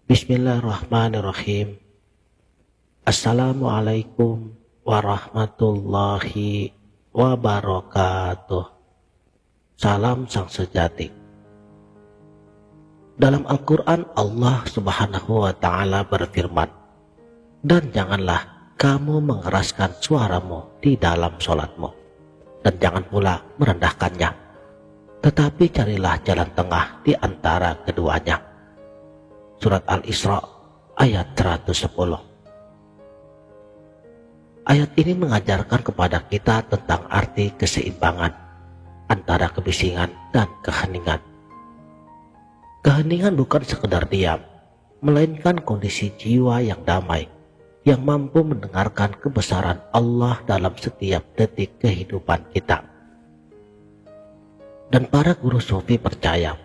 Bismillahirrahmanirrahim. Assalamualaikum warahmatullahi wabarakatuh. Salam sang sejati. Dalam Al-Quran Allah subhanahu wa ta'ala berfirman, dan janganlah kamu mengeraskan suaramu di dalam sholatmu, dan jangan pula merendahkannya, tetapi carilah jalan tengah di antara keduanya. Surat Al-Isra ayat 110. Ayat ini mengajarkan kepada kita tentang arti keseimbangan antara kebisingan dan keheningan. Keheningan bukan sekedar diam, melainkan kondisi jiwa yang damai, yang mampu mendengarkan kebesaran Allah dalam setiap detik kehidupan kita. Dan para guru sufi percaya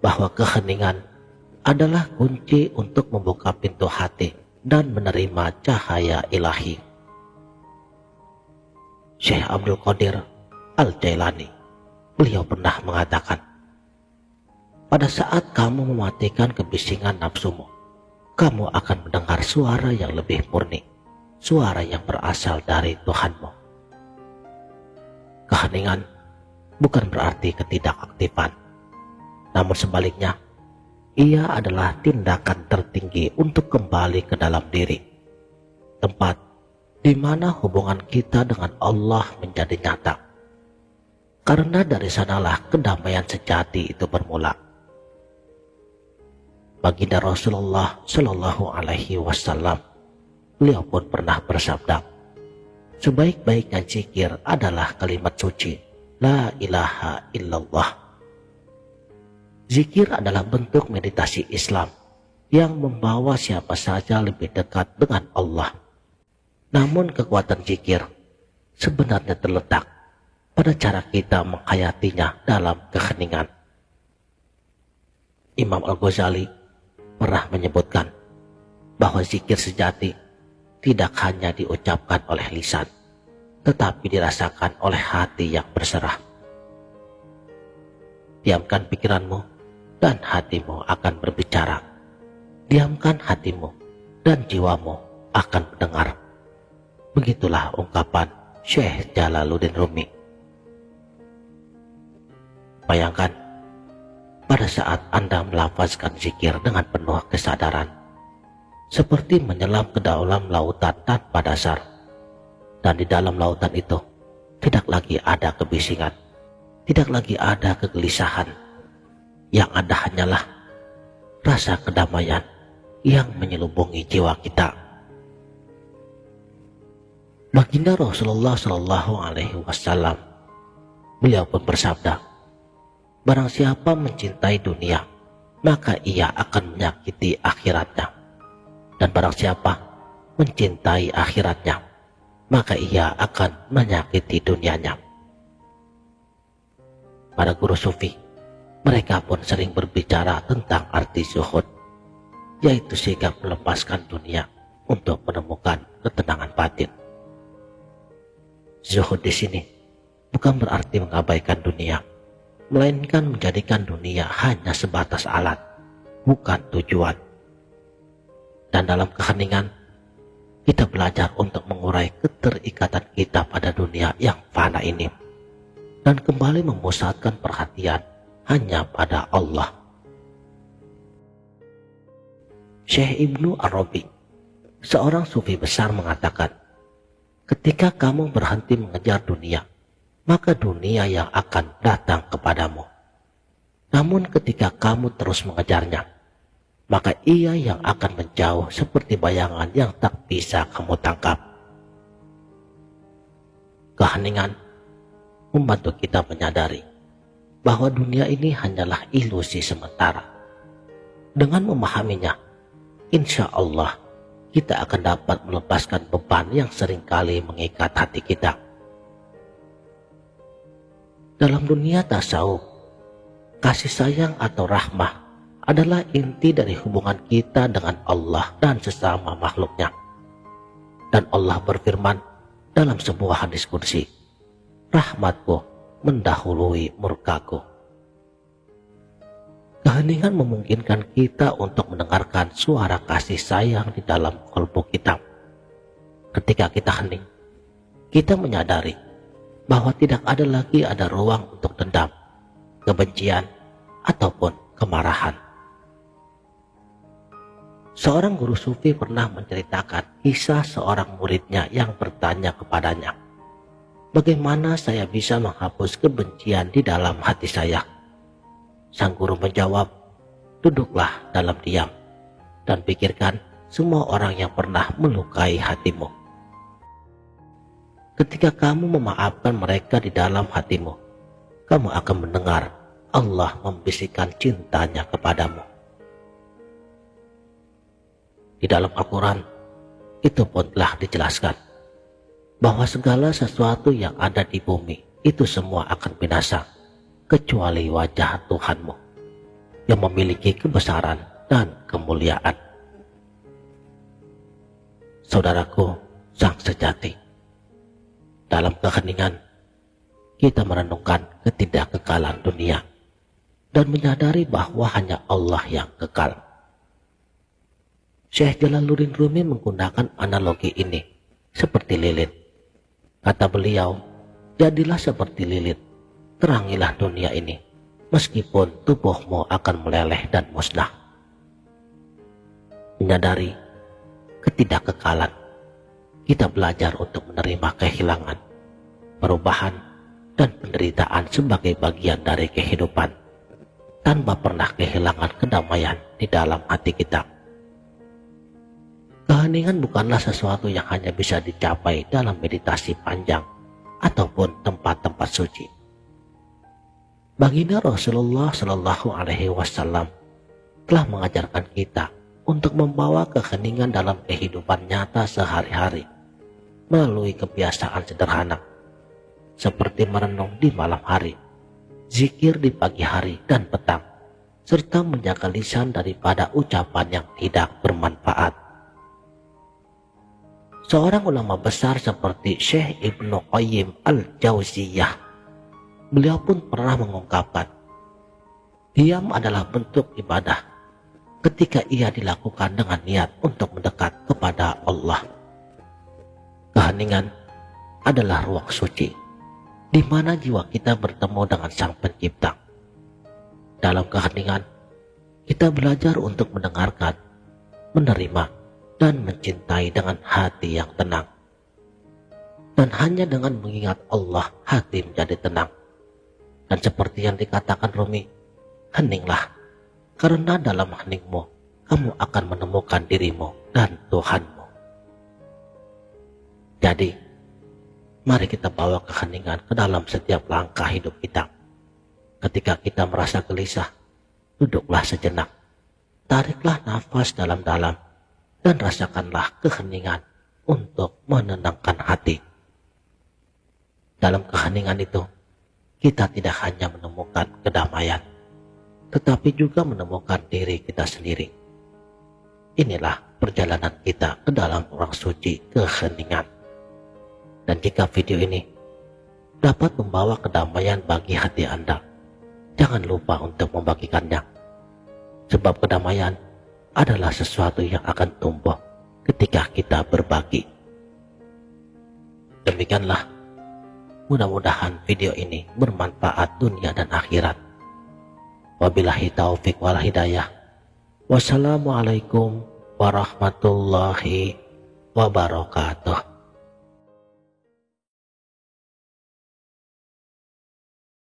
bahwa keheningan adalah kunci untuk membuka pintu hati dan menerima cahaya ilahi. Syekh Abdul Qadir Al-Jailani, beliau pernah mengatakan, pada saat kamu mematikan kebisingan nafsumu, kamu akan mendengar suara yang lebih murni, suara yang berasal dari Tuhanmu. Keheningan bukan berarti ketidakaktifan, namun sebaliknya, ia adalah tindakan tertinggi untuk kembali ke dalam diri, tempat di mana hubungan kita dengan Allah menjadi nyata. Karena dari sanalah kedamaian sejati itu bermula. Baginda Rasulullah Shallallahu Alaihi Wasallam, beliau pun pernah bersabda, sebaik-baiknya zikir adalah kalimat suci, La ilaha illallah. Zikir adalah bentuk meditasi Islam yang membawa siapa saja lebih dekat dengan Allah. Namun kekuatan zikir sebenarnya terletak pada cara kita menghayatinya dalam keheningan. Imam Al-Ghazali pernah menyebutkan bahwa zikir sejati tidak hanya diucapkan oleh lisan, tetapi dirasakan oleh hati yang berserah. Diamkan pikiranmu dan hatimu akan berbicara. Diamkan hatimu dan jiwamu akan mendengar. Begitulah ungkapan Syekh Jalaluddin Rumi. Bayangkan, pada saat Anda melafazkan zikir dengan penuh kesadaran, seperti menyelam ke dalam lautan tanpa dasar, dan di dalam lautan itu tidak lagi ada kebisingan, tidak lagi ada kegelisahan. Yang ada hanyalah rasa kedamaian yang menyelubungi jiwa kita. Baginda Rasulullah Shallallahu Alaihi Wasallam, beliau pun bersabda, barang siapa mencintai dunia, maka ia akan menyakiti akhiratnya. Dan barang siapa mencintai akhiratnya, maka ia akan menyakiti dunianya. Para guru sufi, mereka pun sering berbicara tentang arti zuhud, yaitu sikap melepaskan dunia untuk menemukan ketenangan batin. Zuhud di sini bukan berarti mengabaikan dunia, melainkan menjadikan dunia hanya sebatas alat, bukan tujuan. Dan dalam keheningan, kita belajar untuk mengurai keterikatan kita pada dunia yang fana ini, dan kembali memusatkan perhatian hanya pada Allah. Syekh Ibnu Arabi, seorang sufi besar, mengatakan, ketika kamu berhenti mengejar dunia, maka dunia yang akan datang kepadamu. Namun ketika kamu terus mengejarnya, maka ia yang akan menjauh seperti bayangan yang tak bisa kamu tangkap. Keheningan membantu kita menyadari bahwa dunia ini hanyalah ilusi sementara. Dengan memahaminya, insya Allah kita akan dapat melepaskan beban yang seringkali mengikat hati kita. Dalam dunia tasawuf, kasih sayang atau rahmah adalah inti dari hubungan kita dengan Allah dan sesama makhluknya. Dan Allah berfirman dalam sebuah hadis qudsi, rahmatku mendahului murkaku. Keheningan memungkinkan kita untuk mendengarkan suara kasih sayang di dalam kalbu kita. Ketika kita hening, kita menyadari bahwa tidak ada ruang untuk dendam, kebencian, ataupun kemarahan. Seorang guru sufi pernah menceritakan kisah seorang muridnya yang bertanya kepadanya, "Bagaimana saya bisa menghapus kebencian di dalam hati saya?" Sang guru menjawab, "Duduklah dalam diam dan pikirkan semua orang yang pernah melukai hatimu. Ketika kamu memaafkan mereka di dalam hatimu, kamu akan mendengar Allah membisikkan cintanya kepadamu." Di dalam Al-Quran, itu pun telah dijelaskan bahwa segala sesuatu yang ada di bumi itu semua akan binasa, kecuali wajah Tuhanmu yang memiliki kebesaran dan kemuliaan. Saudaraku sang sejati, dalam keheningan kita merenungkan ketidakkekalan dunia dan menyadari bahwa hanya Allah yang kekal. Syekh Jalaluddin Rumi menggunakan analogi ini seperti lilin. Kata beliau, "Jadilah seperti lilin, terangilah dunia ini, meskipun tubuhmu akan meleleh dan musnah." Menyadari ketidakkekalan, kita belajar untuk menerima kehilangan, perubahan, dan penderitaan sebagai bagian dari kehidupan, tanpa pernah kehilangan kedamaian di dalam hati kita. Keheningan bukanlah sesuatu yang hanya bisa dicapai dalam meditasi panjang ataupun tempat-tempat suci. Baginda Rasulullah Shallallahu Alaihi Wasallam telah mengajarkan kita untuk membawa keheningan dalam kehidupan nyata sehari-hari melalui kebiasaan sederhana seperti merenung di malam hari, zikir di pagi hari dan petang, serta menjaga lisan daripada ucapan yang tidak bermanfaat. Seorang ulama besar seperti Syekh Ibnu Qayyim Al-Jauziyah, beliau pun pernah mengungkapkan, diam adalah bentuk ibadah ketika ia dilakukan dengan niat untuk mendekat kepada Allah. Keheningan adalah ruang suci, di mana jiwa kita bertemu dengan Sang Pencipta. Dalam keheningan, kita belajar untuk mendengarkan, menerima, dan mencintai dengan hati yang tenang. Dan hanya dengan mengingat Allah, hati menjadi tenang. Dan seperti yang dikatakan Rumi, heninglah, karena dalam heningmu, kamu akan menemukan dirimu dan Tuhanmu. Jadi, mari kita bawa keheningan ke dalam setiap langkah hidup kita. Ketika kita merasa gelisah, duduklah sejenak, tariklah nafas dalam-dalam, dan rasakanlah keheningan untuk menenangkan hati. Dalam keheningan itu, kita tidak hanya menemukan kedamaian, tetapi juga menemukan diri kita sendiri. Inilah perjalanan kita ke dalam ruang suci keheningan. Dan jika video ini dapat membawa kedamaian bagi hati Anda, jangan lupa untuk membagikannya. Sebab kedamaian adalah sesuatu yang akan tumbuh ketika kita berbagi. Demikianlah, mudah-mudahan video ini bermanfaat dunia dan akhirat. Wabillahi taufik wal hidayah. Wassalamualaikum warahmatullahi wabarakatuh.